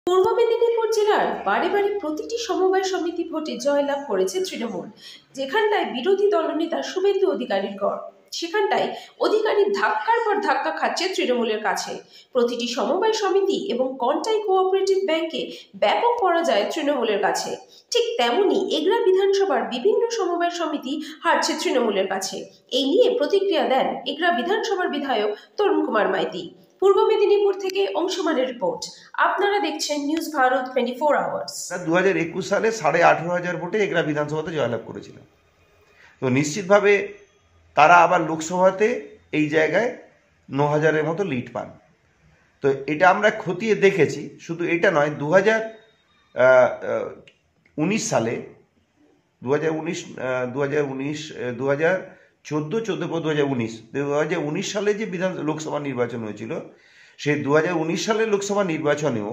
পূর্ব মেদিনীপুর জেলার বারে বারে প্রতিটি সমবায় সমিতি ভোটে জয়লাভ করেছে তৃণমূল। যেখানটায় বিরোধী দলনেতা শুভেন্দু অধিকারীর গড়, সেখানটায় অধিকারীর ধাক্কার পর ধাক্কা খাচ্ছে তৃণমূলের কাছে। প্রতিটি সমবায় সমিতি এবং কন্টাই কোঅপারেটিভ ব্যাংকে ব্যাপক পরাজয় তৃণমূলের কাছে। ঠিক তেমনি এগরা বিধানসভার বিভিন্ন সমবায় সমিতি হারছে তৃণমূলের কাছে। এই নিয়ে প্রতিক্রিয়া দেন এগরা বিধানসভার বিধায়ক তরুণ কুমার মাইতি। পূর্ব মেদিনীপুর থেকে অংশমানের রিপোর্ট। আপনারা দেখছেন নিউজ ভারত 24 আওয়ার্স। 2021 সালে 18,500 ভোটে এগরা বিধানসভাতে জয়লাভ করেছিল। তো নিশ্চিতভাবে তারা আবার লোকসভাতে এই জায়গায় 9,000-এর মতো লিড পান। তো এটা আমরা খতিয়ে দেখেছি। শুধু এটা নয়, 2019 সালে 2019 সালে যে লোকসভা নির্বাচন হয়েছিল, সেই 2019 সালের লোকসভা নির্বাচনেও